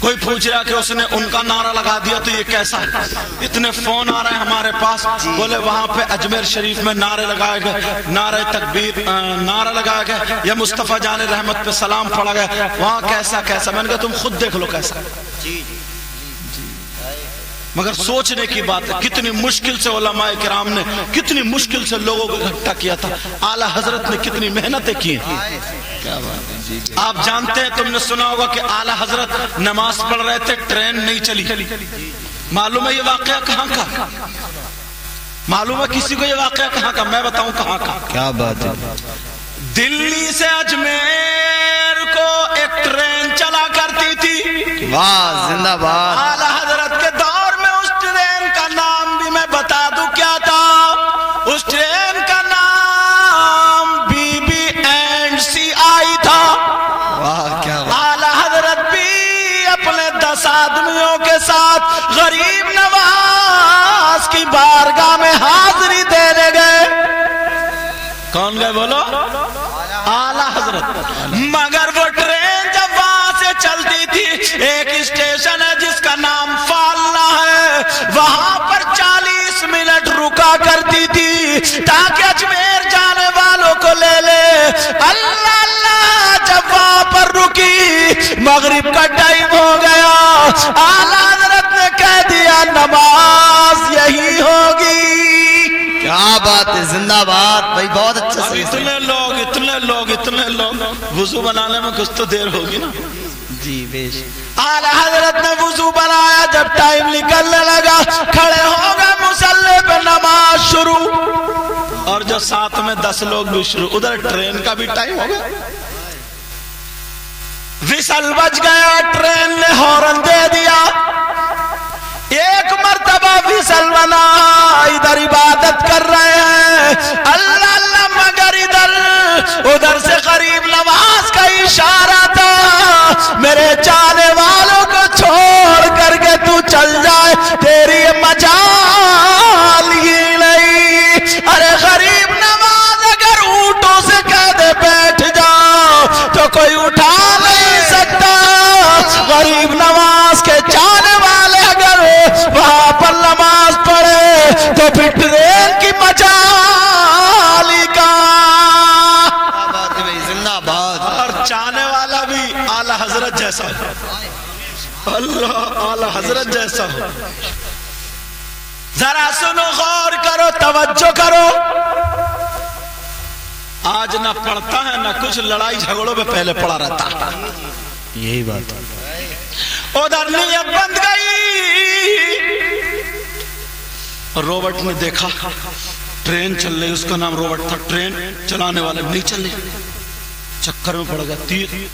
کوئی پوچھ رہا کہ اس نے ان کا نعرہ لگا دیا تو یہ کیسا ہے؟ اتنے فون آ رہے ہیں ہمارے پاس، بولے وہاں پہ اجمیر شریف میں نعرے لگائے گئے، نعرہ تکبیر نعرہ لگایا گیا، یا مصطفیٰ جان رحمت پہ سلام پڑھا گیا، وہاں کیسا کیسا؟ میں نے کہا تم خود دیکھ لو کیسا۔ مگر سوچنے کی بات ہے کتنی مشکل سے علماء کرام نے کتنی مشکل سے لوگوں کو اکٹھا کیا تھا، اعلیٰ حضرت نے کتنی محنتیں کی ہیں۔ آپ جانتے ہیں، تم نے سنا ہوگا کہ اعلیٰ حضرت نماز پڑھ رہے تھے، ٹرین نہیں چلی۔ معلوم ہے یہ واقعہ کہاں کا؟ معلوم ہے کسی کو یہ واقعہ کہاں کا؟ میں بتاؤں کہاں کا۔ کیا بات ہے؟ دلی سے اجمیر کو ایک ٹرین چلا کرتی تھی۔ واہ، زندہ باد۔ اعلیٰ حضرت کے دور میں اس ٹرین کا نام بھی میں بتا دوں کیا تھا؟ اس ٹرین کا نام BB&CI تھا۔ واہ، کیا بات۔ اعلیٰ حضرت بھی اپنے 10 آدمیوں کے ساتھ غریب نواز کی بارگاہ میں حاضری دینے گئے۔ کون گئے بولو؟ اعلیٰ حضرت۔ مگر وہ ٹرین جب وہاں سے چلتی تھی، ایک اسٹیشن ہے جس کا نام فالنا ہے، وہاں پر 40 منٹ رکا کرتی تھی تاکہ اجمیر جانے والوں کو لے لے۔ اللہ اللہ، جب وہاں پر رکی، مغرب کا ٹائم ہو گیا، اعلیٰ حضرت نے کہہ دیا نماز یہی ہوگی۔ کیا بات ہے، زندہ باد بھائی، بہت اچھا اب اتنے لوگ وضو بنانے میں کچھ تو دیر ہوگی نا۔ جی بیش۔ اعلیٰ حضرت نے وضو بنایا، جب ٹائم نکلنے لگا کھڑے ہو گئے مصلی پہ، نماز شروع، اور جو ساتھ میں 10 لوگ بھی شروع، ادھر ٹرین کا بھی ٹائم ہو گیا، وصل بج گیا، ٹرین نے ہارن دے دیا، ایک مرتبہ وصل بنا، ادھر عبادت کر رہے ہیں اللہ اللہ، مگر ادھر سے قریب نواز کا اشارہ تھا، میرے چاہنے والوں کو چھوڑ کر کے تو چل جائے، تیری مجال ہی نہیں۔ ارے غریب نواز اگر اونٹوں سے کہہ دے بیٹھ جاؤ تو کوئی اٹھا نہیں سکتا، غریب نواز کے چاہنے والے اگر وہاں پر نماز پڑھے تو پھر ٹرین کی مجال ہی کہاں۔ زندہ باد۔ اور چاہنے والا بھی اعلیٰ حضرت جیسا ہو، اللہ اعلیٰ حضرت جیسا ہو۔ ذرا سنو، غور کرو، توجہ کرو، آج نہ پڑھتا ہے نہ کچھ، لڑائی جھگڑوں پہ پہلے پڑا رہتا ہے۔ یہی بات ہے۔ ادھر نیت بند گئی، روبٹ نے دیکھا ٹرین چل رہی، اس کا نام روبٹ تھا، ٹرین چلانے والے نہیں چلے، چکر میں پڑ گیا،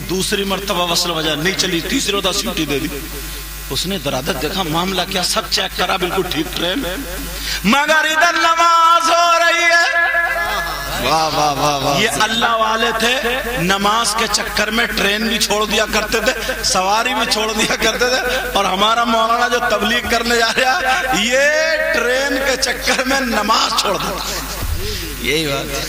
دوسری مرتبہ وصل وجہ نہیں چلی، تیسری مرتبہ سیٹی دے دی، اس نے درادت دیکھا معاملہ کیا، سب چیک کرا، بالکل ٹھیک ٹرین، مگر ادھر نماز ہو رہی ہے۔ واہ واہ واہ واہ۔ یہ اللہ والے تھے، نماز کے چکر میں ٹرین بھی چھوڑ دیا کرتے تھے، سواری بھی چھوڑ دیا کرتے تھے، اور ہمارا مولانا جو تبلیغ کرنے جا رہا ہے یہ ٹرین کے چکر میں نماز چھوڑ دیتا ہے۔ یہی بات ہے۔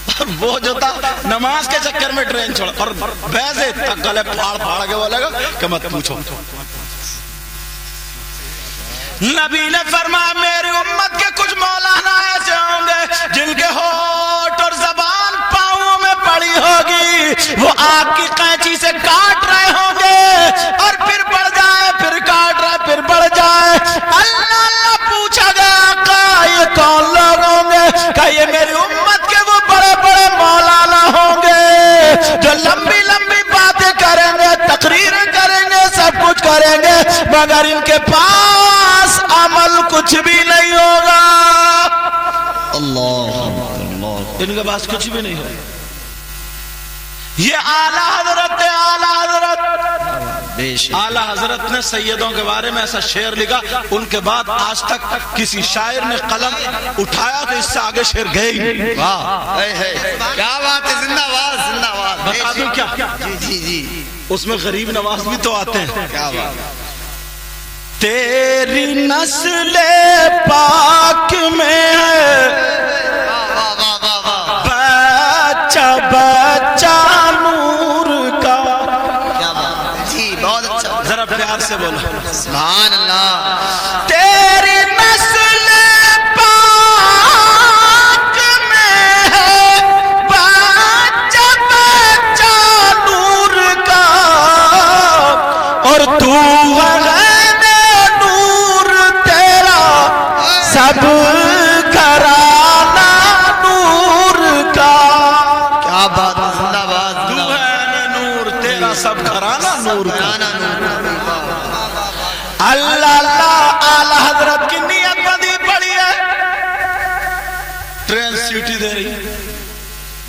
اور وہ جو تھا نماز کے چکر میں ٹرین چھوڑ، اور ویسے تک گلے پھاڑ پھاڑ کے بولے گا کہ مت پوچھو۔ نبی نے فرمایا میری امت کے کچھ مولانا ایسے ہوں گے جن کے ہونٹ اور زبان پاؤں میں پڑی ہوگی، وہ آگ کی قینچی سے کاٹ رہے ہوں گے، اور پھر بڑھ جائے، پھر کاٹ رہے، پھر بڑھ جائے۔ اللہ اللہ پوچھا گیا آقا یہ کون لوگ ہوں گے؟ کہ یہ میری امت کے وہ بڑے بڑے مولانا ہوں گے جو لمبی لمبی باتیں کریں گے، تقریریں کریں گے، سب کچھ کریں گے، مگر ان کے پاس عمل کچھ بھی نہیں ہوگا۔ اللہ ان کے پاس کچھ بھی نہیں ہوگا۔ یہ اعلیٰ حضرت ہے، اعلیٰ حضرت۔ اعلیٰ حضرت نے سیدوں کے بارے میں ایسا شعر لکھا، ان کے بعد آج تک کسی شاعر نے قلم اٹھایا تو اس سے آگے شعر گئے ہی۔ واہ، کیا بات ہے، زندہ باد زندہ باد۔ بتا دوں کیا؟ جی جی، اس میں غریب نواز بھی تو آتے ہیں۔ کیا بات۔ تیری نسل پاک میں ہے بچہ بچہ نور کا۔ کیا بات، جی بہت بہت اچھا ذرا پیار سے بولو سبحان اللہ تیری نسل پاک میں ہے بچہ بچہ نور کا اور تو ہے نور تیرا سب گھرانہ نور کا کیا بات ہے زندہ باد تو ہے نور تیرا سب گھرانہ نور کا اللہ اللہ اعلی حضرت کی نیت بندی پڑی ہے ٹرین سیٹی دے رہی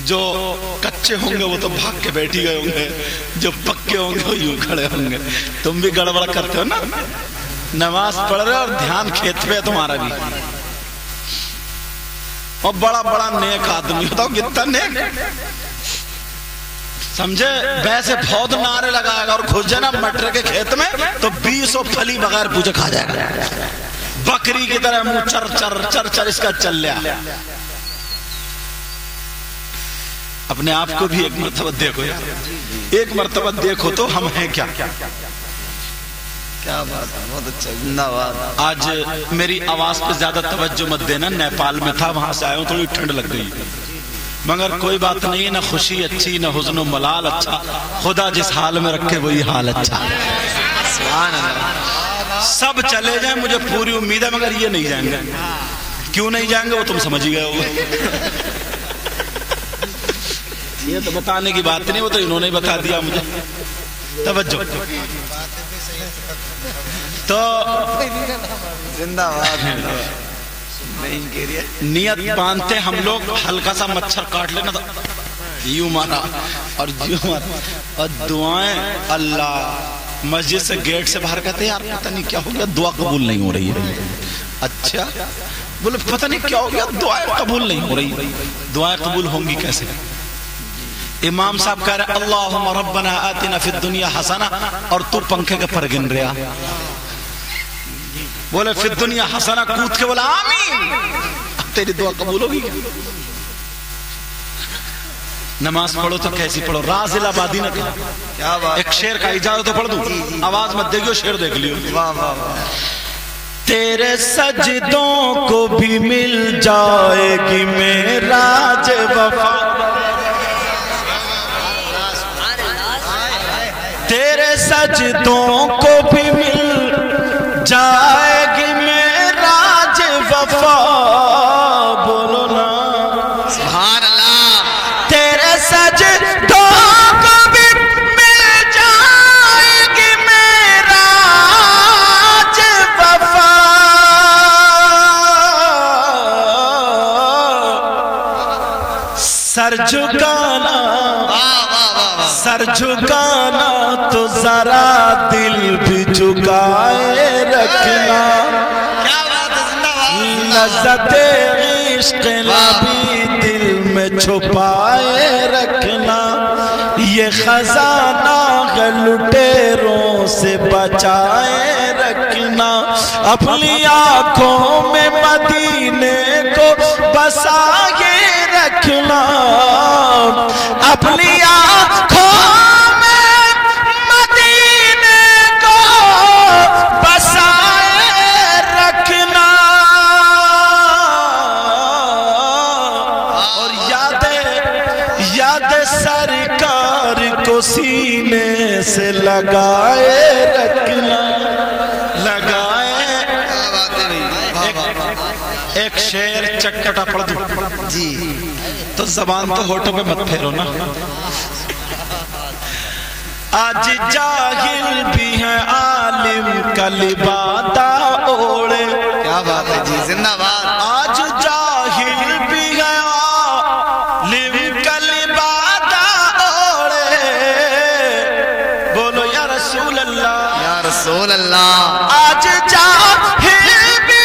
جو کچے ہوں گے وہ تو بھاگ کے بیٹھی گئے ہوں گے جو پکے ہوں گے وہ یوں کھڑے ہوں گے تم بھی گڑبڑ کرتے ہو نا نماز پڑھ رہے اور دھیان کھیت پہ ہے تمہارا بھی اور بڑا بڑا نیک آدمی ہوتا ہو کتنا نیک سمجھے ویسے بہت نعرے لگائے گا اور گھس جائے نا مٹر کے کھیت میں تو 20 پھلی بغیر پوچھے کھا جائے گا بکری کی طرح منہ چر چر چر چر اس کا چل لیا اپنے آپ کو بھی ایک مرتبہ دیکھو یار ایک مرتبہ دیکھو تو ہم ہیں کیا کیا بات ہے بہت اچھا زندہ باد آج میری آواز پہ زیادہ توجہ مت دینا نیپال میں تھا وہاں سے آیا ہوں تھوڑی ٹھنڈ لگ گئی مگر کوئی بات نہیں نہ خوشی اچھی نہ حزن و ملال اچھا خدا جس حال میں رکھے وہی حال اچھا سبحان اللہ سب چلے جائیں مجھے پوری امید ہے مگر یہ نہیں جائیں گے کیوں نہیں جائیں گے وہ تم سمجھ ہی گئے ہوگے یہ تو بتانے کی بات نہیں وہ تو انہوں نے بتا دیا مجھے توجہ تو زندہ باد نیت باندھتے ہم لوگ ہلکا سا مچھر کاٹ لینا تھا یوں مارا اور یوں مارا اور دعائیں اللہ مسجد سے گیٹ سے باہر کہتے ہیں یار پتہ نہیں کیا ہو گیا دعا قبول نہیں ہو رہی ہے اچھا بولے پتہ نہیں کیا ہو گیا دعائیں قبول نہیں ہو رہی دعائیں قبول ہوں گی کیسے امام صاحب کہہ رہے اللہم ربنا آتنا فی الدنیا حسنہ اور تو پنکھے کے پر گن رہا بولے فی الدنیا حسنہ کود کے بولا آمین تیری دعا قبول ہوگی نماز پڑھو تو کیسی پڑھو راز الہبادی نہ کہا کیا بات ایک شعر کا اجازت تو پڑھ دوں آواز مت دیکھو شعر دیکھ لیو واہ واہ واہ تیرے سجدوں کو بھی مل جائے گی معراج وفا تیرے سجدوں کو بھی مل جائے گی معراج وفا بولو نا سبحان اللہ تیرے سجدوں کو بھی مل جائے گی معراج وفا سر جھکانا سر جھکانا تو ذرا دل بھی جھکائے رکھنا کیا بات ہے زندہ باد لذت عشق نبی دل میں چھپائے رکھنا یہ خزانہ لٹیروں سے بچائے رکھنا اپنی آنکھوں میں مدینے کو بسائے رکھنا اپنی آنکھوں میں مدینے کو بسائے رکھنا اور یاد سرکار کو سینے سے لگائے رکھنا لگائے کیا بات ہے بھائی واہ واہ واہ ایک شعر چٹپٹا پڑھ دوں جی تو زبان تو ہوٹوں پہ مت پھیرو نا آج جاہل بھی ہیں عالم کا لبادہ اوڑے کیا بات ہے جی زندہ باد آج جاہل بھی ہیں عالم کا لبادہ اوڑے بولو یا رسول اللہ یا رسول اللہ آج جاہل بھی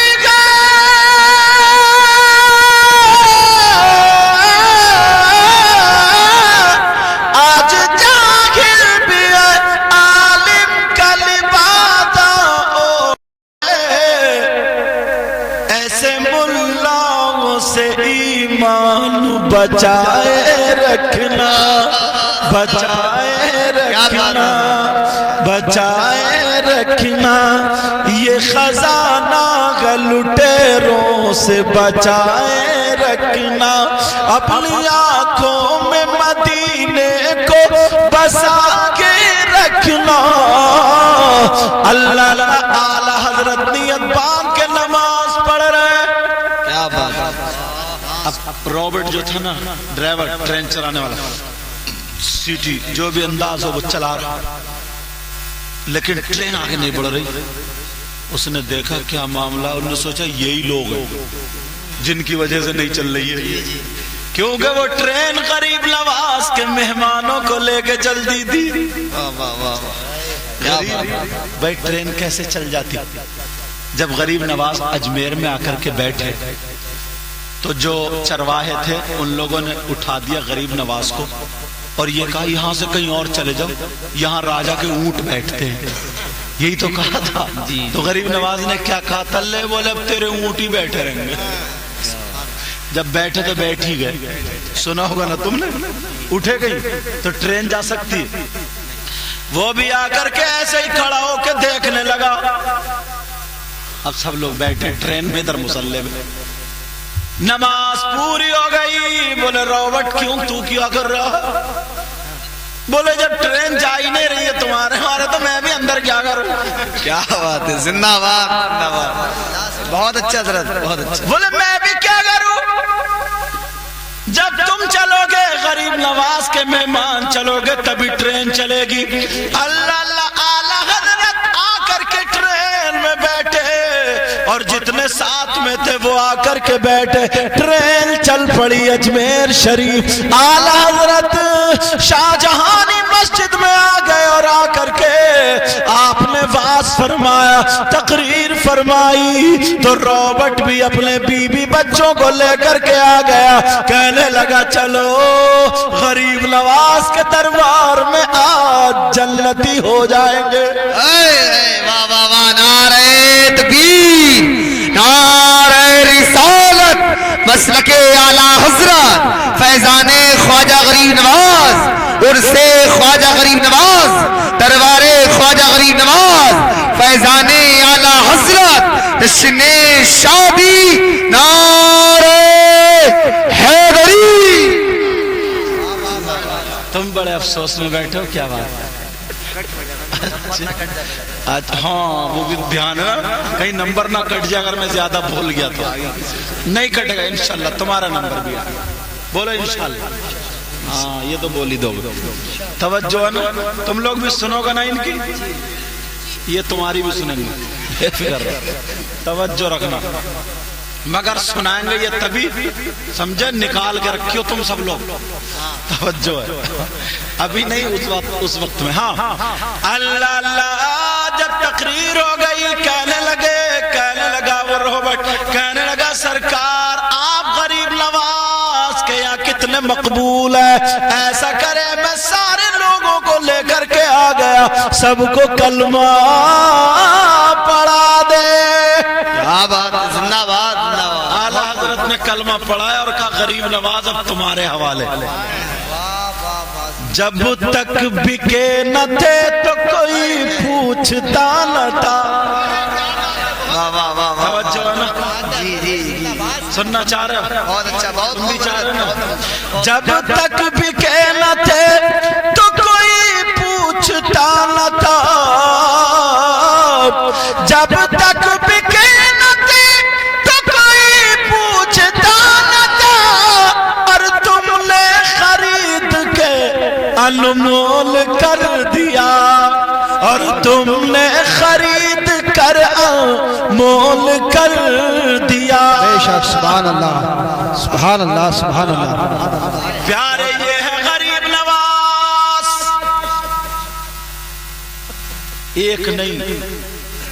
آج جاہل بھی عالم کا لبادہ اوڑے ایسے ملاؤں سے ایمان بچائے رکھنا بچائے رکھنا بچائے رکھنا، یہ خزانہ لٹیروں سے بچائے رکھنا، اپنی آنکھوں میں مدینے کو بسا کے رکھنا۔ اللہ اللہ اعلیٰ حضرت نیت باندھ کے نماز پڑھ رہے ہیں۔ کیا بات ہے۔ اب رابرٹ جو تھا نا ڈرائیور، ٹرین چلانے والا، سیٹی جو بھی انداز ہو وہ چلا رہا، لیکن ٹرین آگے نہیں بڑھ رہی۔ اس نے دیکھا کیا معاملہ، انہوں نے سوچا یہی لوگ ہیں جن کی وجہ سے نہیں چل رہی ہے، کیونکہ وہ ٹرین غریب نواز کے مہمانوں کو لے کے جلدی تھی۔ بھائی ٹرین کیسے چل جاتی؟ جب غریب نواز اجمیر میں آ کر کے بیٹھے تو جو چرواہے تھے ان لوگوں نے اٹھا دیا غریب نواز کو اور یہ کہا یہاں سے کہیں اور چلے جاؤ، یہاں راجا کے اونٹ بیٹھتے ہیں، یہی تو کہا تھا۔ تو غریب نواز نے کیا کہا؟ تلے بولے اب تیرے اونٹ ہی بیٹھے رہیں گے۔ جب بیٹھے تو بیٹھ ہی گئے۔ سنا ہوگا نا تم نے، اٹھے گئی تو ٹرین جا سکتی، وہ بھی آ کر کے ایسے ہی کھڑا ہو کے دیکھنے لگا۔ اب سب لوگ بیٹھے ٹرین میں، ادھر مسلح میں، نماز پوری ہو گئی۔ بولے رابرٹ کیوں، تو کیا کر رہا؟ بولے جب ٹرین جا ہی نہیں رہی ہے تمہارے ہمارے تو میں بھی اندر کیا کروں؟ کیا بات ہے، زندہ باد، بہت اچھا حضرت، بہت اچھا۔ بولے میں بھی کیا کروں؟ جب تم چلو گے غریب نواز کے مہمان چلو گے تبھی ٹرین چلے گی۔ اللہ اللہ اعلیٰ حضرت آ کر کے ٹرین میں بیٹھے اور جتنے ساتھ میں تھے وہ آ کر کے بیٹھے، ٹرین چل پڑی اجمیر شریف۔ اعلیٰ حضرت شاہ جہانی مسجد میں آ گئے اور آ کر کے آپ نے واز فرمایا، تقریر فرمائی، تو رابرٹ بھی اپنے بیوی بچوں کو لے کر کے آ گیا، کہنے لگا چلو غریب نواز کے دربار میں آج جنتی ہو جائیں گے۔ واہ واہ واہ، نعرہ تکبیر، نعرہ رسالت، مسلک اعلیٰ حضرت فیضان خواجہ غریب نواز، عرس خواجہ غریب نواز، دربار خواجہ غریب نواز، فیضان اعلیٰ حضرت جشن شادی، نعرہ حیدری۔ تم بڑے افسوس میں بیٹھے ہو، کیا بات ہے؟ ہاں وہ بھی دھیان ہے کہیں نمبر نہ کٹ جائے، اگر میں زیادہ بھول گیا تو نہیں کٹے گا انشاءاللہ، تمہارا نمبر بھی ہے، بولو انشاءاللہ۔ ہاں یہ تو بول ہی دو گے، توجہ ہے نا، تم لوگ بھی سنو گا نا ان کی، یہ تمہاری بھی سنیں گے، توجہ رکھنا، مگر سنائیں گے یہ تبھی، سمجھے، نکال کے رکھیو تم سب لوگ، توجہ ہے، ابھی نہیں اس وقت میں۔ ہاں اللہ اللہ، جب تقریر ہو گئی کہنے لگا وہ رابرٹ، کہنے لگا سرکار آپ غریب نواز کے یہاں کتنے مقبول ہیں، ایسا کرے میں سارے لوگوں کو لے کر کے آ گیا، سب کو کلمہ پڑھا دے۔ کیا بات ہے، زندہ باد، زندہ باد۔ اعلیٰ حضرت نے کلمہ پڑھایا اور کہا غریب نواز اب تمہارے حوالے۔ جب تک بکے نہ تھے تو کوئی پوچھتا نہ تھا، توجہ ہے نا، جی جی جی، سننا چاہ رہے ہو؟ بہت اچھا، بہت تم بھی چاہ رہے ہو نا؟ جب جب تک بکے نہ تھے تو کوئی پوچھتا نہ تھا، جب تک بکے نہ تھے تو کوئی پوچھتا نہ تھا، اور تم نے خرید کے انمول کر دیا، اور تم نے خرید کر انمول کر دیا۔ بے شک، سبحان اللہ، سبحان اللہ، سبحان اللہ۔ پیارے یہ ہے غریب نواز، ایک نہیں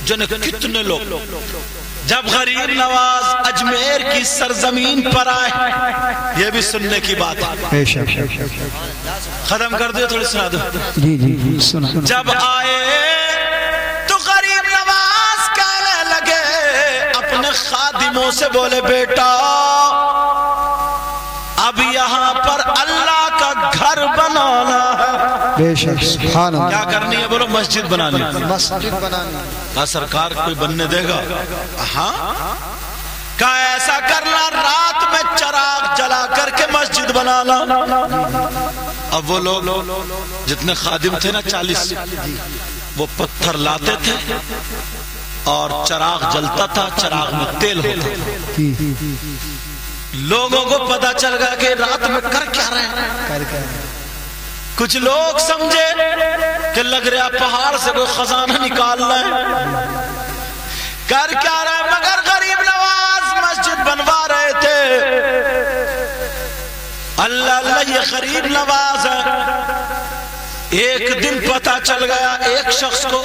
جن کتنے لوگ، جب غریب نواز اجمیر کی سرزمین پر آئے، یہ بھی سننے کی بات ہے، بے شک، ختم کر دو تھوڑی سنا دو۔ جی جی جی، سنا۔ جب آئے تو غریب نواز کہنے لگے اپنے خادموں سے، بولے بیٹا اب یہاں پر اللہ کا گھر گھر بنانا ہے. بے شک سبحان کیا اللہ. کرنی ہے بولو؟ مسجد بنانی. مسجد بنانی. کہا سرکار کوئی بننے دے گا؟ ہاں. کہا ایسا کرنا رات میں چراغ جلا کر کے مسجد بنانا. اب وہ لوگ جتنے خادم تھے نا 40 وہ پتھر لاتے تھے اور چراغ جلتا تھا، چراغ میں تیل ہوتا تھا. لوگوں کو پتا چل گیا کہ رات میں کر کیا رہے ہیں. کچھ لوگ سمجھے کہ لگ رہا پہاڑ سے کوئی خزانہ نکال رہے ہیں، کر کیا رہے ہیں. مگر غریب نواز مسجد بنوا رہے تھے. اللہ اللہ یہ غریب نواز ہے. ایک دن پتا چل گیا ایک شخص کو،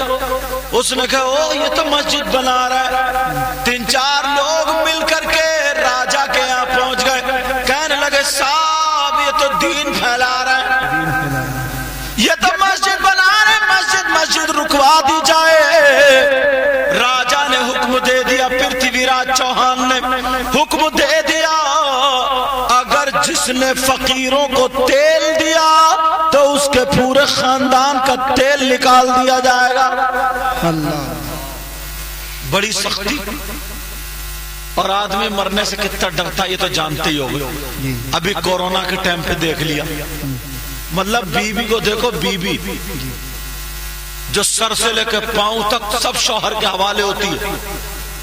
اس نے کہا او یہ تو مسجد بنا رہا ہے. 3-4 لوگ مل کر کے راجا کے یہاں پہنچ گئے. کہنے لگے صاحب یہ تو دین پھیلا رہا ہے، یہ تو مسجد بنا رہے ہیں، مسجد رکوا دی جائے. راجا نے حکم دے دیا، پرتھوی راج چوہان نے حکم دے دیا اگر جس نے فقیروں کو تیل دیا تو اس کے پورے خاندان کا تیل نکال دیا جائے گا. اللہ. بڑی سختی. اور آدمی مرنے سے کتنا ڈرتا یہ تو جانتے ہی ہوگے. ابھی کورونا کے ٹائم پہ دیکھ لیا، مطلب بیوی کو دیکھو، بیوی جو سر سے لے کے پاؤں تک سب شوہر کے حوالے ہوتی ہے،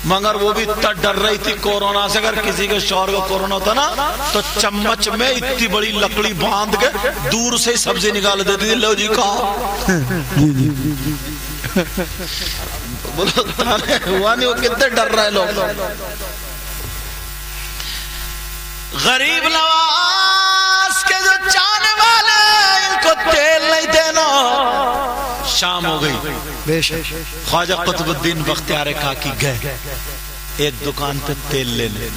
مگر وہ بھی اتنا ڈر رہی تھی کورونا سے. اگر کسی کے شوہر کو کورونا ہوتا نا تو چمچ میں اتنی بڑی لکڑی باندھ کے دور سے سبزی نکال دیتی تھی. لو جی کھاؤ. بولو ہوا نہیں، وہ کتنے ڈر رہے لوگ. غریب نواز کے جو چاہنے والے ان کو تیل نہیں دینا. شام ہو گئی. بے شک. خواجہ قطب الدین بختیار کاکی گئے ایک دکان پہ تیل لینے.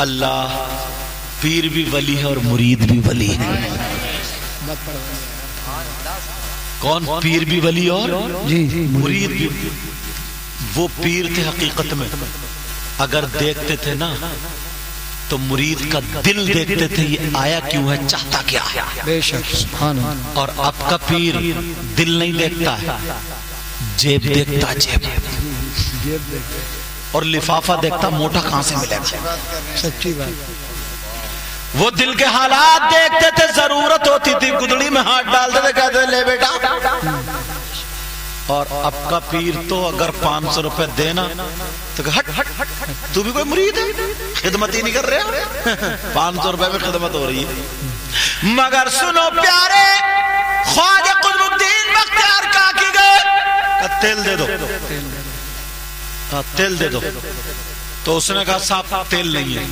اللہ، پیر بھی ولی ہے اور مرید بھی ولی ہے. کون؟ پیر بھی ولی اور مرید بھی. وہ پیر تھے حقیقت میں، اگر دیکھتے تھے نا تو مرید کا دل دیکھتے تھے یہ آیا کیوں ہے، چاہتا کیا ہے. بے شک سبحان اللہ. اور اب کا پیر دل نہیں دیکھتا ہے، جیب دیکھتا ہے. جیب اور لفافہ دیکھتا موٹا کہاں سے ملے گا. سچی بات. وہ دل کے حالات دیکھتے تھے. ضرورت ہوتی تھی گدڑی میں ہاتھ ڈالتے تھے، کہتے تھے لے بیٹا. اور اب کا پیر تو اگر 500 روپے دینا تو ہٹ ہٹ ہٹ، تو بھی کوئی مرید ہے، خدمت ہی نہیں کر رہا. 500 روپے میں خدمت ہو رہی ہے. مگر سنو پیارے، خواجہ قطب الدین بختیار کاکی گئے، تیل دے دو، تیل دے دو. تو اس نے کہا صاحب تیل نہیں ہے.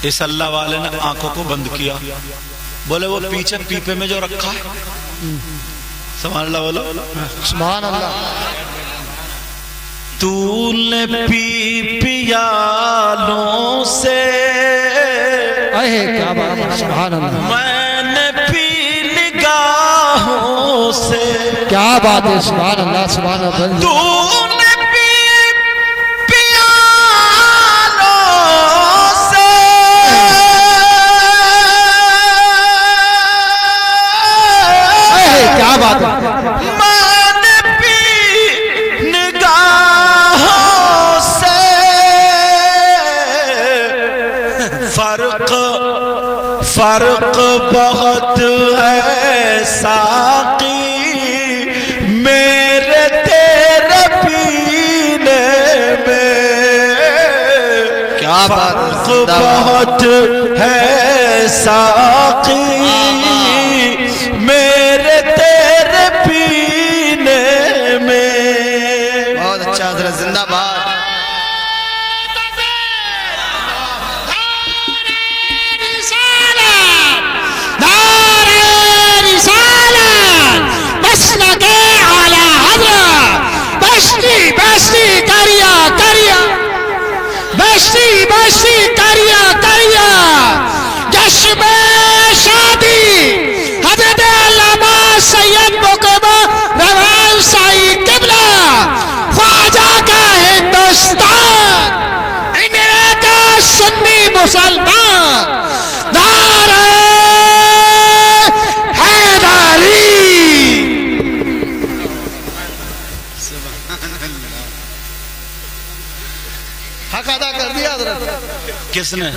اس اللہ والے نے آنکھوں کو بند کیا. بولے وہ پیچھے پیپے میں جو رکھا ہے، سبحان اللہ بولو سبحان اللہ. تو نے پی پیالوں سے، کیا بات ہے. سبحان اللہ. میں نے پی نگاہوں سے. کیا بات ہے. سبحان اللہ سبحان اللہ. تو نے پی پیالوں سے، کیا بات ہے. میں نے پی نگاہوں سے. فرق بہت ہے ساقی میرے تیرے پینے میں. کیا بات. فرق بہت ہے ساقی میرے تیرے پینے میں. بہت اچھا حضرت، زندہ باد. بشی کریا جشن شادی حضرت علامہ سید مقبہ روان سائی قبلہ خواجہ کا ہندو حق ادا کر دیا حضرت. کس نے؟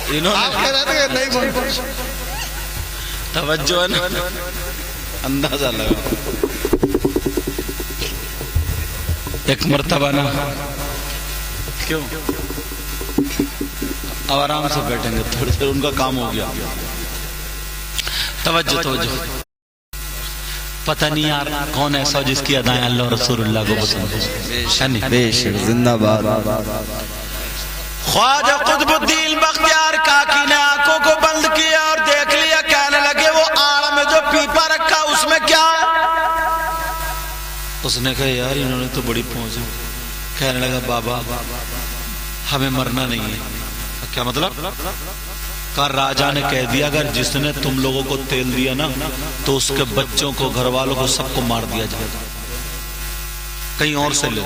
انہوں آپ کہہ نے. رہے تھے کہ نہیں بول. توجہ ہے نا, اندازہ لگا. ایک مرتبہ نا, کیوں اب آرام سے بیٹھیں گے تھوڑی دیر, ان کا کام ہو گیا. توجہ توجہ. پتہ نہیں یار کون ایسا جس کی ادائیں اللہ رسول اللہ کو پسند ہے. بے شک زندہ باد. خواجہ قطب الدین بختیار کاکی نے آنکھوں کو بند کیا اور دیکھ لیا. کہنے لگے وہ آڑ میں جو پیپا رکھا اس میں کیا ہے؟ اس نے کہا یار انہوں نے تو بڑی پہنچ ہے. کہنے لگا بابا ہمیں مرنا نہیں ہے. کیا مطلب؟ کہا راجہ نے کہہ دیا اگر جس نے تم لوگوں کو تیل دیا نا تو اس کے بچوں کو, گھر والوں کو, سب کو مار دیا جائے گا, کہیں اور سے لے.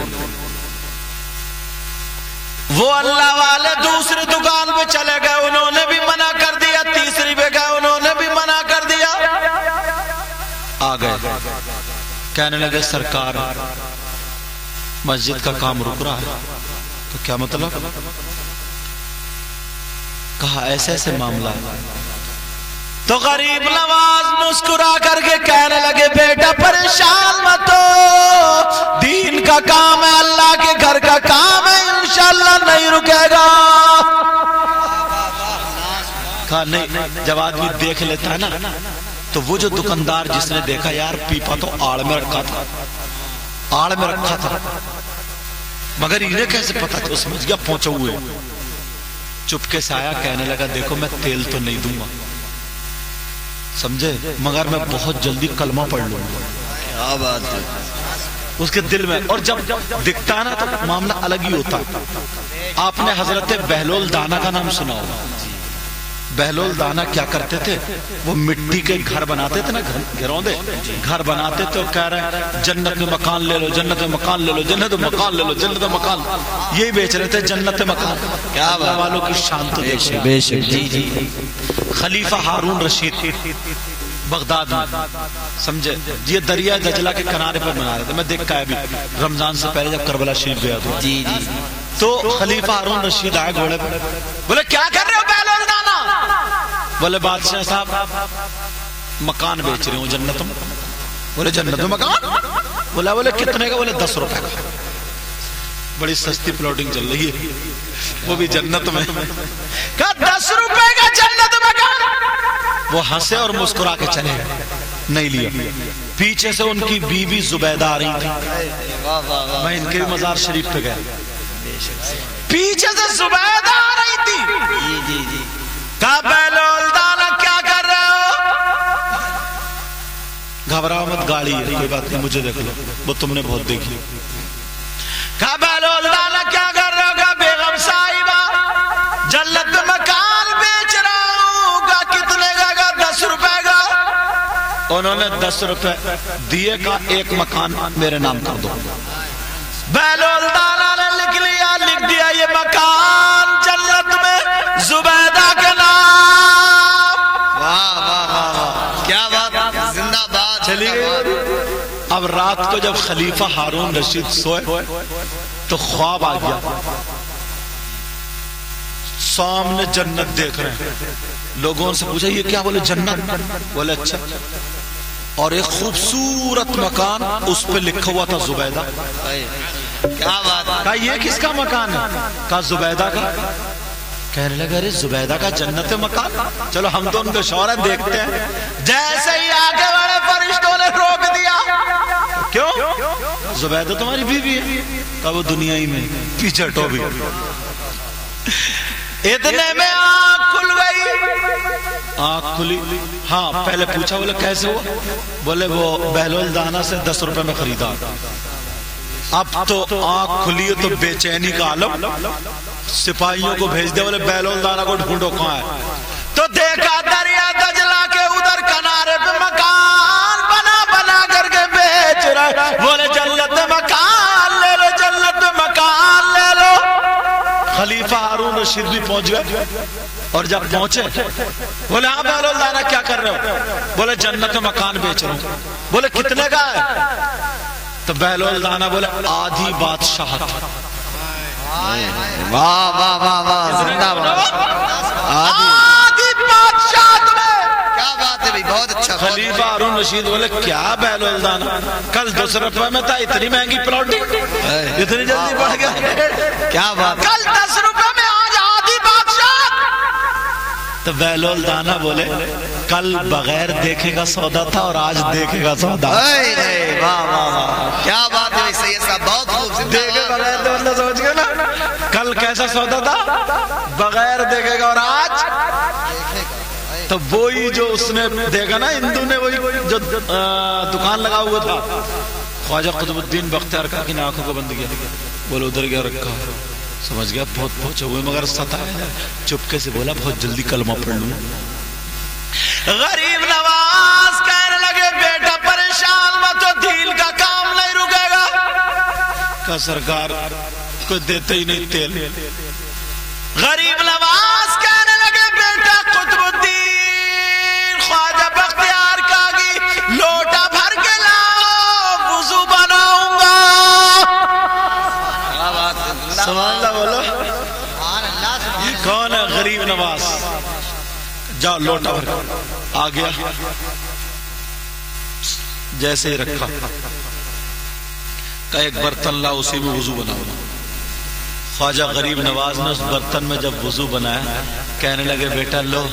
وہ اللہ والے دوسری دکان پہ چلے گئے, انہوں نے بھی منع کر دیا. تیسری پہ گئے, انہوں نے بھی منع کر دیا. آ گئے, کہنے لگے سرکار مسجد کا کام رک رہا ہے. تو کیا مطلب؟ کہا ایسے ایسے معاملہ ہے. تو غریب نواز مسکرا کر کے کہنے لگے بیٹا پریشان مت ہو, دین کا کام ہے, اللہ کے گھر کا کام ہے, انشاءاللہ نہیں رکے گا. کہا نہیں, جب آدمی دیکھ لیتا ہے نا تو وہ جو دکاندار جس نے دیکھا یار پیپا تو آڑ میں رکھا تھا, آڑ میں رکھا تھا, مگر انہیں کیسے پتا تھا اس مسجد پہنچے ہوئے. چپکے سے آیا, کہنے لگا دیکھو میں تیل تو نہیں دوں گا سمجھے, مگر میں بہت جلدی کلمہ پڑھ لوں گا. کیا بات ہے. اس کے دل میں, اور جب دکھتا ہے نا تو معاملہ الگ ہی ہوتا. آپ نے حضرت بہلول دانا کا نام سنا ہوگا. بہلول دانا کیا کرتے تھے, وہ مٹی کے گھر بناتے تھے نا, گھروندے گھر بناتے تھے. کہہ رہے ہیں جنت میں مکان لے لو, جنت میں مکان لے لو, جنت میں مکان لے لو, جنت میں مکان, یہی بیچ رہے تھے جنت میں مکان. کیا اللہ والوں کی شان تو دیکھو. بے شک. جی جی. خلیفہ ہارون رشید بغداد میں, سمجھے, یہ دریا دجلہ کے کنارے پر بنا رہے تھے. میں دیکھ کا ابھی رمضان سے پہلے جب کربلا شریف گیا تھا. جی جی. تو خلیفہ ہارون رشید آئے گھوڑے پر, بولے کیا کر رہے ہو بہلول دانا؟ بولے بادشاہ صاحب مکان بیچ رہے ہوں جنت میں. بولے جنت میں مکان؟ بولے کتنے کا؟ بولے 10 روپے کا. بڑی سستی پلاٹنگ چل رہی ہے, وہ بھی جنت میں. کہا 10 روپے کا جنت مکان. وہ ہنسے اور مسکرا کے چلے گئے, نہیں لیا. پیچھے سے ان کی بیوی زبیدہ آ رہی تھی. میں ان کے مزار شریف پہ گیا, پیچھے سے زبیدہ آ رہی تھی. کہا بہلول دانا کیا کر رہے ہو؟ گھبراؤ مت, گاڑی ہے, کوئی بات نہیں, مجھے دیکھ لو, وہ تم نے بہت دیکھی. کہا بہلول دانا کیا کر رہے ہو؟ کہا بیگم صاحبہ جنت میں مکان بیچ رہا ہوں. کہا کتنے کا؟ کہا 10 روپے کا. انہوں نے 10 روپے دیے. کا ایک مکان میرے نام کر دو. بہلول دانا نے لکھ دیا یہ مکان جنت میں زبیدہ کے نام. واہ واہ واہ, کیا بات. زندہ باد. چلیے, اب رات کو جب خلیفہ ہارون رشید سوئے تو خواب آ گیا, سامنے جنت دیکھ رہے ہیں. لوگوں سے پوچھا یہ کیا؟ بولے جنت. بولے اچھا. اور ایک خوبصورت مکان, اس پہ لکھا ہوا تھا زبیدہ. کیا بات. کہا یہ کس کا مکان ہے؟ کہا زبیدہ کا. کہنے لگا ارے زبیدہ کا جنت مکان, چلو ہم تو ان کو شوہر دیکھتے ہیں. جیسے ہی آگے بڑے فرشتوں نے روک دیا. کیوں؟ زبیدہ تمہاری بیوی ہے. کہا وہ دنیا ہی میں, پیچھے ہٹو بھی. اتنے میں آنکھ کھل گئی. آنکھ کھلی, ہاں پہلے پوچھا, بولے کیسے ہوا؟ بولے وہ بہلول دانا سے 10 روپے میں خریدا. اب تو آنکھ کھلی ہے تو بے چینی کا عالم, سپاہیوں کو بھیج دے, بولے بہلول دانا کو ڈھونڈو کہاں ہے. تو دیکھا دریا دجلہ کے ادھر کنارے پہ مکان بنا بنا کر کے بیچ رہے. بولے جنت مکان لے لو, جنت مکان لے لو. خلیفہ ہارون رشید بھی پہنچ گئے, اور جب پہنچے بولے ہاں بہلول دانا کیا کر رہے ہو؟ بولے جنت میں مکان بیچ رہا ہوں. بولے کتنے کا ہے؟ تو بہلول دانا بولے آدھی بادشاہت. واہ واہ واہ واہ زندہ باد. آدھی بادشاہت میں. کیا بات ہے بھائی, بہت اچھا. خلیفہ ہارون رشید بولے کیا بہلول دانا, کل 200 روپے میں تھا, اتنی مہنگی پلاٹنگ, اتنی جلدی بڑھ گیا. کیا بات. کل 10 روپے میں آج آدھی بادشاہت. تو بہلول دانا بولے کل بغیر دیکھے گا سودا تھا اور آج دیکھے گا سودا. واہ واہ واہ, کیا بات ہے سید صاحب, بہت خوب. دیکھے بغیر تو اللہ سمجھ گیا نا, کل کیسا سودا تھا بغیر دیکھے گا, اور آج تو وہی جو اس نے دیکھا نا, ہندو نے وہی جو دکان لگا ہوا تھا, خواجہ قطب الدین بختیار کا کی آنکھوں کو بند کیا, بولے ادھر گیا رکھا, سمجھ گیا بہت پہنچے ہوئے, مگر ستایا, چپکے سے بولا بہت جلدی کلمہ پڑھ لوں. غریب نواز کہنے لگے بیٹا پریشان مت ہو, دھیل کا کام نہیں رکے گا. کہ سرکار کو دیتے ہی نہیں تیل. غریب نواز کہنے لگے بیٹا قطب الدین خواجہ بختیار کا گی لوٹا بھر کے لاؤ, وضو بناؤں گا. سبحان اللہ بولو. کون ہے غریب نواز؟ جاؤ لوٹا بھر آ گیا, جیسے ہی رکھا کہ ایک برتن لا, اسی میں وضو بناؤ. خواجہ غریب نواز نے اس برتن میں جب وضو بنایا, کہنے لگے بیٹا لو,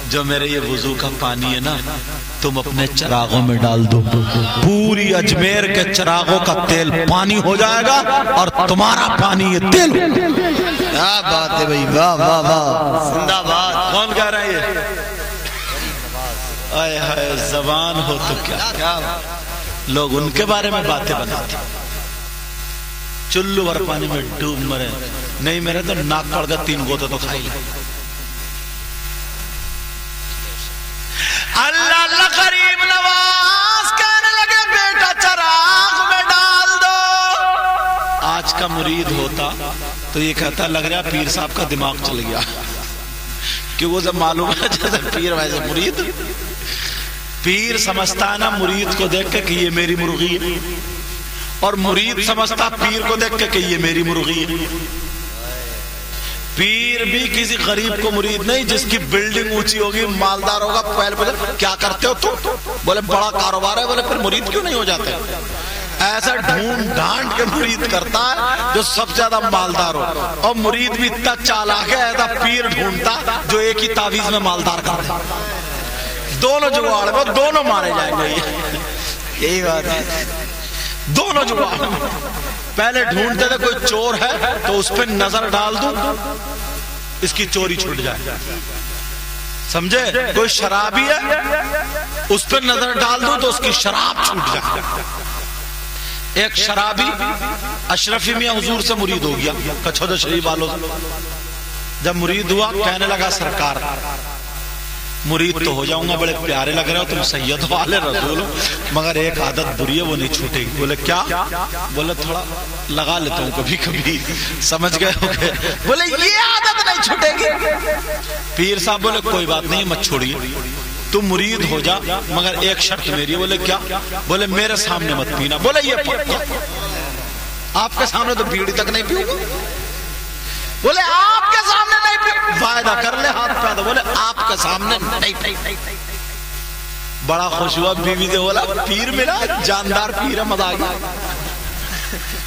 جو میرے یہ وضو کا پانی ہے نا تم اپنے چراغوں میں ڈال دو, پوری اجمیر کے چراغوں کا تیل پانی ہو جائے گا اور تمہارا پانی یہ تیل. کیا بات ہے بھائی, واہ واہ واہ, زندہ باد. کون کہہ رہا ہے یہ؟ آئے ہائے زبان ہو تو کیا, لوگ ان کے بارے میں باتیں بناتے, چلو بھر پانی میں ڈوب مرے, نہیں میرے تو ناک پڑ گیا 3 گوتے تو کھائی لے. اللہ اللہ غریب نواز کہنے لگے بیٹا چراغ میں ڈال دو. آج کا مرید ہوتا تو یہ کہتا لگ رہا پیر صاحب کا دماغ چل گیا, کہ وہ جب معلوم ہے جیسے پیر ویسے مرید. پیر سمجھتا ہے نا مرید کو دیکھ کے کہ یہ میری مرغی ہے, اور مرید سمجھتا پیر کو دیکھ کے کہ یہ میری مرغی ہے. پیر بھی کسی غریب کو مرید نہیں, جس کی بلڈنگ اونچی ہوگی, مالدار ہوگا, پہلے بولے کیا کرتے ہو تم, بولے بڑا کاروبار ہے, بولے پھر مرید کیوں نہیں ہو جاتے. ایسا ڈھونڈ ڈھانٹ کے مرید کرتا ہے جو سب سے زیادہ مالدار ہو, اور مرید بھی اتنا چالاک ہے ایسا پیر ڈھونڈتا جو ایک ہی تعویذ میں مالدار کر دے. دونوں جگاڑ میں دونوں مارے جائیں گے. یہی بات ہے, دونوں جگاڑ. پہلے ڈھونڈتے تھے کوئی چور ہے تو اس پہ نظر ڈال دوں اس کی چوری چھوٹ جائے, سمجھے. کوئی شرابی ہے اس پہ نظر ڈال دوں تو اس کی شراب چھوٹ جائے. ایک شرابی اشرفی میاں حضور سے مرید ہو گیا, کچھودا شریف والوں سے. جب مرید ہوا کہنے لگا سرکار مرید تو ہو جاؤں گا, بڑے پیارے لگ رہے ہو تم, سید والے رسول, مگر ایک عادت بری ہے وہ نہیں چھوٹے گی. بولے کیا؟ بولے تھوڑا لگا لیتا ہوں کبھی کبھی, سمجھ گئے ہو گئے. بولے یہ عادت نہیں چھوٹے گی. پیر صاحب بولے کوئی بات نہیں مت چھوڑیے, تم مرید ہو جا, مگر ایک شرط میری ہے. بولے کیا؟ بولے میرے سامنے مت پینا. بولے یہ پکا, آپ کے سامنے تو بیڑی تک نہیں پیوں گا. بولے آپ کے سامنے نہیں پیوں, وعدہ کر لے ہاتھ پہ. بولے آپ کے سامنے نہیں. بڑا خوش ہوا, بیوی سے بولا پیر ملا, جاندار پیر ہے, مزہ آ گیا.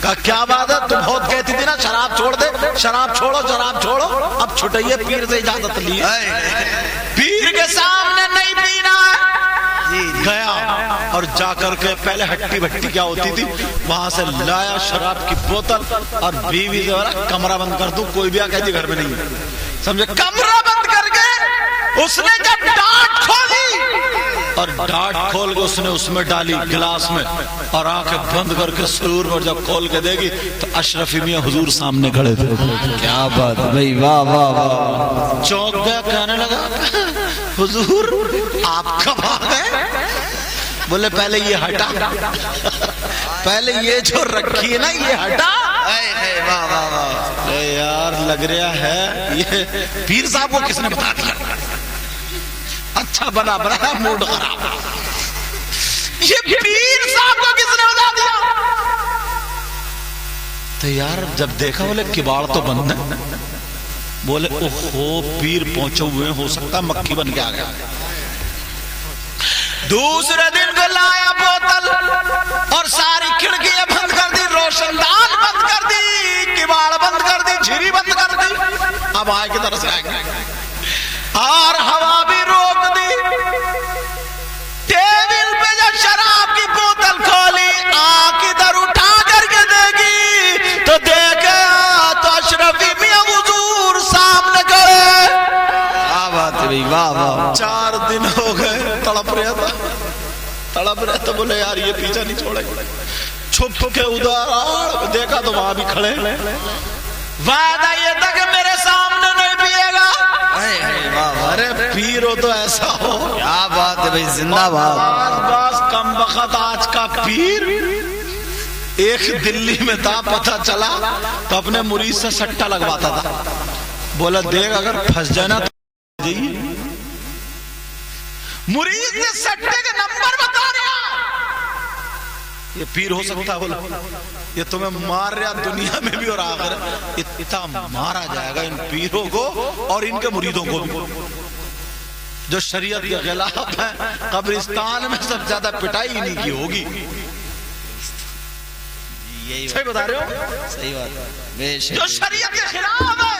کہا کیا بات ہے, تو بہت کہتی تھی نا شراب چھوڑ دے, شراب چھوڑو شراب چھوڑو, اب چھٹائیے, پیر سے اجازت لی. پیر کے سامنے نہیں پینا. گیا اور جا کر کے پہلے ہٹی بھٹی کیا ہوتی تھی وہاں سے لایا شراب کی بوتل, اور بیوی سے بولا کمرہ بند کر دوں, کوئی بھی آ کہتی گھر میں نہیں ہے, سمجھے. کمرہ بند کر کے اس نے جب ڈانٹ کھولی, اور ڈانٹ کھول کے اس نے اس میں ڈالی گلاس میں, اور آنکھیں بند کر کے سرور میں جب کھول کے دے گی تو اشرفی میاں حضور سامنے کھڑے تھے. کیا بات ہے بھائی, واہ واہ واہ. چونک گیا, کہنے لگا حضور آپ کب آ گئے؟ بولے پہلے یہ ہٹا, پہلے یہ جو رکھی ہے نا یہ ہٹا. واہ واہ واہ, یار لگ رہا ہے یہ پیر صاحب کو کس نے بتا دیا. اچھا بنا موڈ خراب. یہ پیر صاحب کو کس نے بتا دیا؟ تو یار جب دیکھا بولے کباڑ تو بند ہے، بولے اوہو پیر پہنچے ہوئے، ہو سکتا مکھی بن کے آ گیا۔ دوسرے دن کو لایا بوتل اور ساری کھڑکیاں بند کر دی، روشن دان بند کر دی، کباڑ بند کر دی، جھری بند کر دی، اب آئے کی طرف سے آئیں گے، اور ہوا بھی روک دی۔ ٹیبل پہ جب شراب کی بوتل کھولی، آنکھ ادھر اٹھا کر کے دیکھی تو دیکھا تو اشرفی میاں حضور سامنے کھڑے۔ کیا بات ہے بھائی، واہ واہ۔ 4 دن ہو گئے، تڑپ رہا تھا، بولے یار یہ پیچھا نہیں چھوڑے، چھپ کے ادھر دیکھا تو وہاں بھی کھڑے، وعدہ یہ تھا کہ میرے سامنے نہیں پیے گا۔ ارے پیر ہو تو ایسا ہو، کیا بات ہے بھائی، زندہ باد۔ باز کم وقت آج کا پیر ایک دلی میں تھا، پتہ چلا تو اپنے مرید سے سٹا لگواتا تھا، بولا دیکھ اگر پھنس جائے نا تو جائیے، مرید نے سٹے کے نمبر بتا رہا، یہ پیر ہو سکتا ہے، بولا یہ تمہیں مار رہا دنیا میں بھی اور آخرت، اتنا مارا جائے گا ان پیروں کو اور ان کے مریدوں کو بھی جو شریعت کے خلاف ہے۔ قبرستان میں سب زیادہ پٹائی انہی کی ہوگی، صحیح بتا رہے ہو، صحیح بات ہے، بے شک۔ جو شریعت کے خلاف ہے،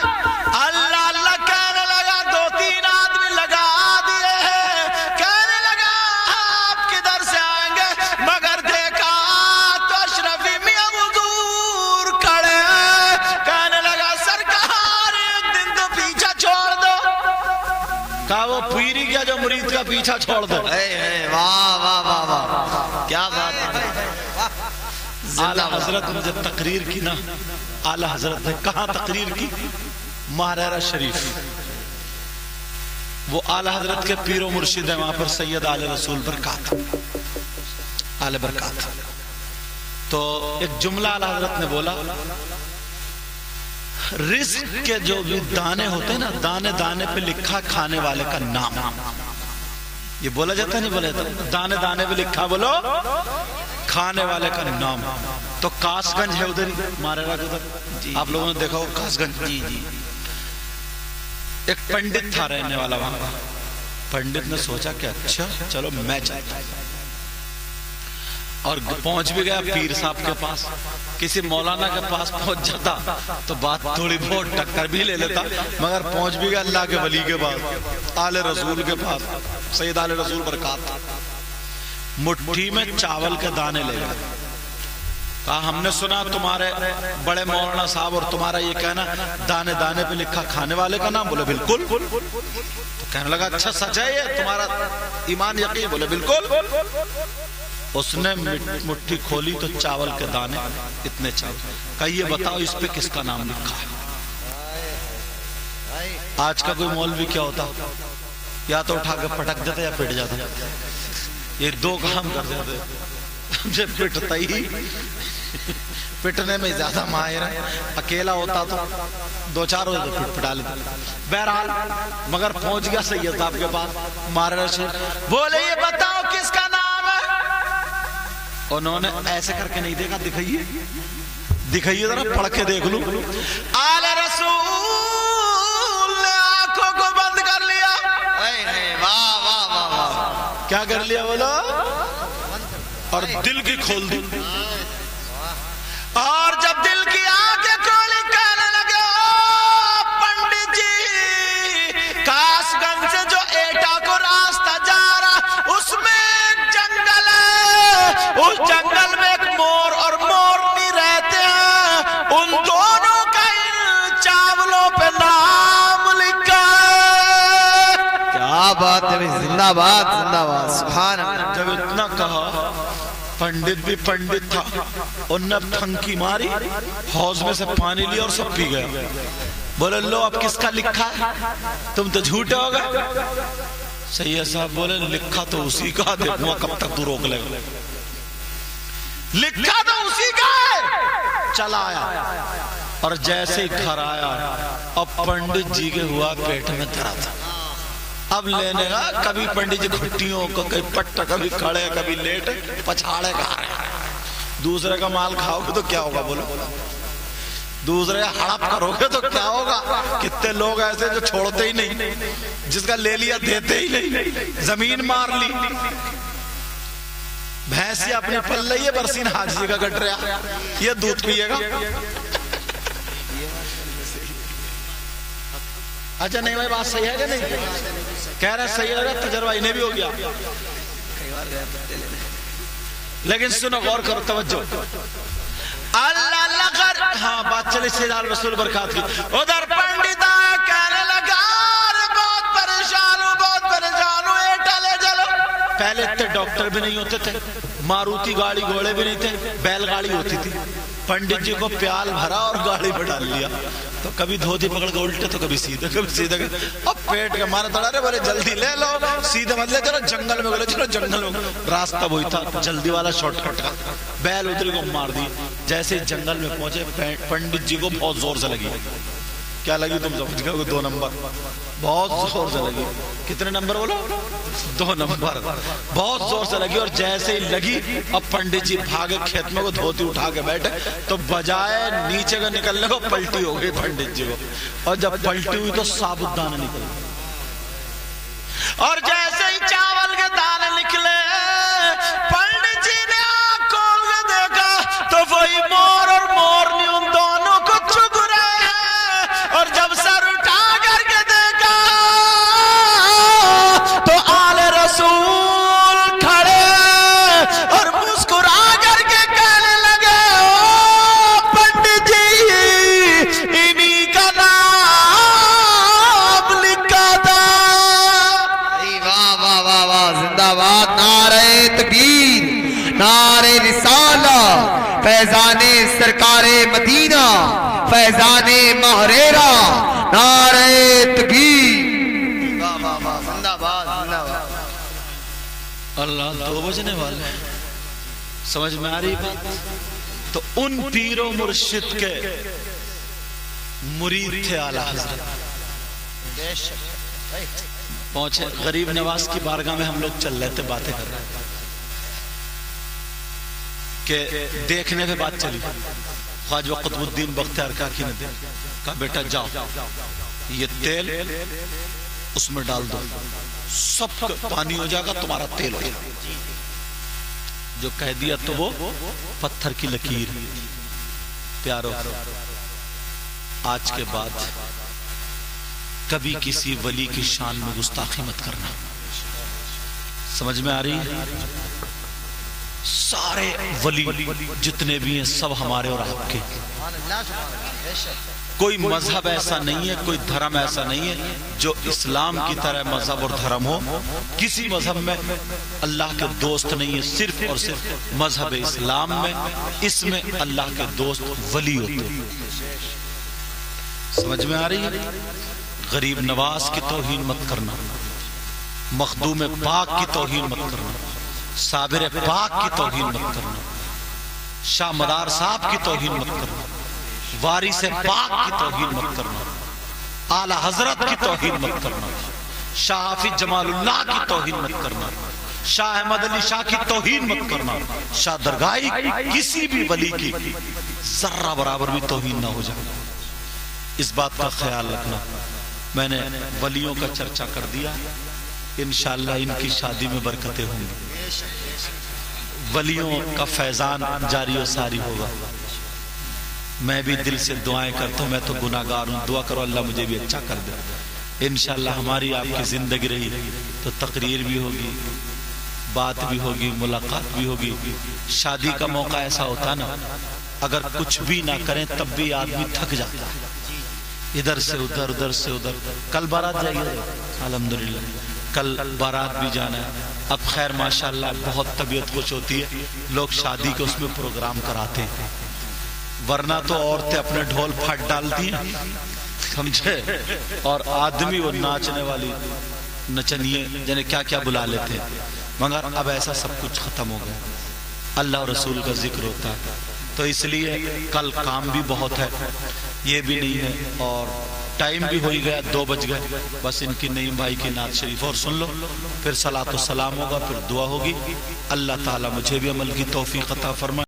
اللہ اللہ کہنے لگا، 2-3 آدمی لگا دیے ہیں، کہنے لگا آپ کدھر سے آئیں گے، مگر دیکھا تو اشرفی میاں حضور کھڑے ہیں، کہنے لگا سرکار ایک دن تو پیچھا چھوڑ دو، کہا وہ پیری کیا جو مرید کا پیچھا چھوڑ دو۔ واہ واہ واہ واہ، کیا بات ہے۔ اعلیٰ حضرت نے جب تقریر کی نا، اعلیٰ حضرت نے کہاں تقریر کی؟ مہرارہ شریف، وہ اعلیٰ حضرت کے پیر و مرشد ہیں، وہاں پر سید آل رسول برکات، آل برکات۔ تو ایک جملہ اعلیٰ حضرت نے بولا، رزق کے جو بھی دانے ہوتے ہیں نا، دانے دانے پہ لکھا کھانے والے کا نام، یہ بولا جاتا نہیں، بولا جاتا دانے دانے پہ لکھا، بولو کھانے والے کا نام۔ تو کاس گنج ہے ادھر ہی مہرارہ کے ادھر، آپ لوگوں نے دیکھا ہو کاس گنج، ایک پنڈت تھا رہنے والا وہاں، پنڈت نے سوچا کہ اچھا چلو میں چلتا ہوں، اور پہنچ بھی گیا پیر صاحب کے پاس، کسی مولانا کے پاس پہنچ جاتا تو بات تھوڑی بہت ٹکر بھی لے لیتا، مگر پہنچ بھی گیا اللہ کے ولی کے پاس، آل رسول کے پاس، سید آل رسول برکات، مٹھی میں چاول کے دانے لے گئے، کہا ہم نے سنا تمہارے بڑے مولانا صاحب اور تمہارا یہ کہنا دانے دانے پہ لکھا کھانے والے کا نام، بولے بالکل، تو کہنے لگا اچھا سچ ہے یہ تمہارا ایمان یقین، بولے بالکل۔ اس نے مٹھی کھولی تو چاول کے دانے اتنے چاول، کہا یہ بتاؤ اس پہ کس کا نام لکھا ہے؟ آج کا کوئی مولوی کیا ہوتا، یا تو اٹھا کے پٹک دیتا یا پٹ جاتا، یہ 2 کام کر دیتے، مجھے پٹتا ہی، پٹنے میں زیادہ ماہر ہے، اکیلا ہوتا تو 2-4 ہوتے تو پٹا لیتا، بہرحال مگر پہنچ گیا سید صاحب کے پاس، مہرارہ شریف، بولے یہ بتاؤ کس کا نام ہے؟ انہوں نے ایسے کر کے نہیں دیکھا، دکھائیے ذرا پڑھ کے دیکھ لوں، آل رسول نے آنکھوں کو بند کر لیا، واہ واہ واہ واہ، کیا کر لیا بولا، اور دل کی کھول دی، اور جب دل کی آنکھیں کھولی کہنے لگے پنڈت جی، کاس گنج سے جو ایٹا کو راستہ جا رہا اس میں ایک جنگل ہے، اس جنگل میں ایک مور اور مورنی رہتے ہیں، ان دونوں کا ان چاولوں پہ نام لکھا ہے۔ کیا بات ہے، زندہ باد زندہ باد، سبحان اللہ۔ جب اتنا کہا پنڈت بھی پنڈت تھا، انہوں نے پھنکی ماری، حوض میں سے پانی لیا اور سب پی گیا، بولے لو اب کس کا لکھا ہے، تم تو جھوٹے ہو گئے۔ سید صاحب بولے لکھا تو اسی کا، دیکھوں کب تک تو روک لے گا، لکھا تو اسی کا ہے۔ چلا آیا اور جیسے ہی گھر آیا اب پنڈت جی کے ہوا پیٹ میں درد، اب لینے گا، کبھی پنڈت جی گھٹیوں کو کبھی پٹ، کبھی کھڑے، کبھی لیٹ، پچھاڑے کھا رہے ہیں، دوسرے کا مال کھاؤ گے تو کیا ہوگا بولو، دوسرے ہڑپ کرو گے تو کیا ہوگا؟ کتنے لوگ ایسے جو چھوڑتے ہی نہیں، جس کا لے لیا دیتے ہی نہیں، زمین مار لی. بھینسی اپنی پل رہی ہے، برسین حاجی کا کٹ رہا، یہ دودھ پیے گا. اچھا نہیں بھائی بات صحیح ہے کہ نہیں؟ کہہ رہے صحیح ہے، تجربہ انہیں بھی ہو گیا. لیکن سنو غور کرو، توجہ. اللہ اللہ کر، ہاں بات چلی سیدال رسول برکات کی. ادھر پنڈتا کہنے لگا بہت پریشان ہوں، بہت پریشان ہوں، ایٹا لے چلو. پہلے اتنے ڈاکٹر بھی نہیں ہوتے تھے، ماروتی گاڑی گھوڑے بھی نہیں تھے، بیل گاڑی ہوتی تھی. پنڈت جی کو پیال بھرا اور گاڑی پہ ڈال لیا، تو کبھی دھوتی پکڑ کے الٹے تو کبھی سیدھے، کبھی سیدھے. اب پیٹ کے مارے تڑا رہے، بولے جلدی لے لو، سیدھے مت لے چلو، جنگل میں گلے چلو، جنگل میں. راستہ وہی تھا جلدی والا، شارٹ کٹ کا. بیل ادھر کو مار دی. جیسے جنگل میں پہنچے پنڈت جی کو بہت زور سے لگی. کیا لگی تم سمجھ گئے؟ 2 نمبر. بہت زور سے لگی. کتنے نمبر بولو؟ 2 نمبر. بہت زور سے لگی، اور جیسے ہی لگی اب پنڈت جی بھاگے کھیت میں کو دھوتی اٹھا کے بیٹھے، تو بجائے نیچے کا نکلنے کو پلٹی ہو گئی پنڈت جی کو. اور جب پلٹی ہوئی تو ثابت دانے نکل گئے، اور جیسے ہی چاول کے دانے نکلے پنڈت جی نے آنکھ کھول کے دیکھا تو وہی مور اور مورنی ان دونوں کو چگ رہے ہیں. اور جب سر اٹھا کر کے دیکھا تو آل رسول کھڑے اور مسکرا کر کے کہنے لگے او پنڈت جی انہی کا نام لکھا تھا. واہ واہ واہ واہ، زندہ باد. نعرہ تکبیر، نعرہ رسالہ، فیضان سرکار مدینہ، فیضان مہریرہ، نعرہ تکبیر. واہ واہ واہ، زندہ باد، زندہ باد. اللہ 2 بجنے والے ہیں، سمجھ میں آ رہی بات؟ تو ان پیر و مرشد کے مرید تھے اعلیٰ حضرت. پہنچے غریب نواز کی بارگاہ میں، ہم لوگ چل رہے تھے، باتیں کر رہے تھے کہ دیکھنے پہ بات چلی. خواجہ قطب الدین بختیار کاکی نے کہا بیٹا جاؤ، یہ تیل اس میں ڈال دو، سب پانی ہو جائے گا، تمہارا تیل ہو جائے گا. جو کہہ دیا تو وہ پتھر کی لکیر. پیارو، آج کے بعد کبھی کسی ولی کی شان میں گستاخی مت کرنا. سمجھ میں آ رہی ہے؟ سارے ولی جتنے بھی ہیں سب ہمارے اور آپ کے. کوئی مذہب ایسا نہیں ہے، کوئی دھرم ایسا نہیں ہے جو اسلام کی طرح مذہب اور دھرم ہو. کسی مذہب میں اللہ کے دوست نہیں ہے، صرف اور صرف مذہب اسلام میں، اس میں اللہ کے دوست ولی ہوتے ہیں. سمجھ میں آ رہی ہے؟ غریب نواز کی توہین مت کرنا، مخدوم پاک کی توہین مت کرنا، صابر پاک کی توہین مت کرنا، شاہ مدار صاحب کی توہین مت کرنا، وارث پاک کی توہین مت کرنا، اعلی حضرت کی توہین مت کرنا، شاہ حافظ جمال اللہ کی توہین مت کرنا، شاہ احمد علی شاہ کی توہین مت کرنا، شاہ درگاہی کسی بھی ولی کی ذرہ برابر بھی توہین نہ ہو جائے. اس بات کا خیال رکھنا. میں نے ولیوں کا چرچا کر دیا، انشاءاللہ ان کی شادی میں برکتیں ہوں گی، ولیوں کا فیضان جاری و ساری ہوگا. میں بھی دل سے دعائیں کرتا ہوں، میں تو گناہگار ہوں، دعا کرو اللہ مجھے بھی اچھا کر دے. انشاءاللہ ہماری آپ کی زندگی رہی تو تقریر بھی ہوگی، بات بھی ہوگی، ملاقات بھی ہوگی. شادی کا موقع ایسا ہوتا نا، اگر کچھ بھی نہ کریں تب بھی آدمی تھک جاتا ہے، ادھر سے ادھر، ادھر سے ادھر. کل بارات جائیے الحمدللہ، کل بارات بھی جانا ہے. اب خیر ماشاءاللہ بہت طبیعت خوش ہوتی ہے، لوگ شادی کے اس میں پروگرام کراتے ہیں، ورنہ تو عورتیں اپنے ڈھول پھٹ ڈالتی ہیں، سمجھے، اور آدمی وہ ناچنے والی نچنیے جنہیں کیا کیا بلا لیتے ہیں. مگر اب ایسا سب کچھ ختم ہو گیا، اللہ اور رسول کا ذکر ہوتا ہے. تو اس لیے کل کام بھی بہت ہے، یہ بھی نہیں ہے، اور ٹائم بھی ہو ہی گیا، 2 بج گئے. بس ان کی نعیم بھائی کی نعت شریف اور سن لو، پھر صلاۃ و سلام ہوگا، پھر دعا ہوگی. اللہ تعالیٰ مجھے بھی عمل کی توفیق عطا فرمائے.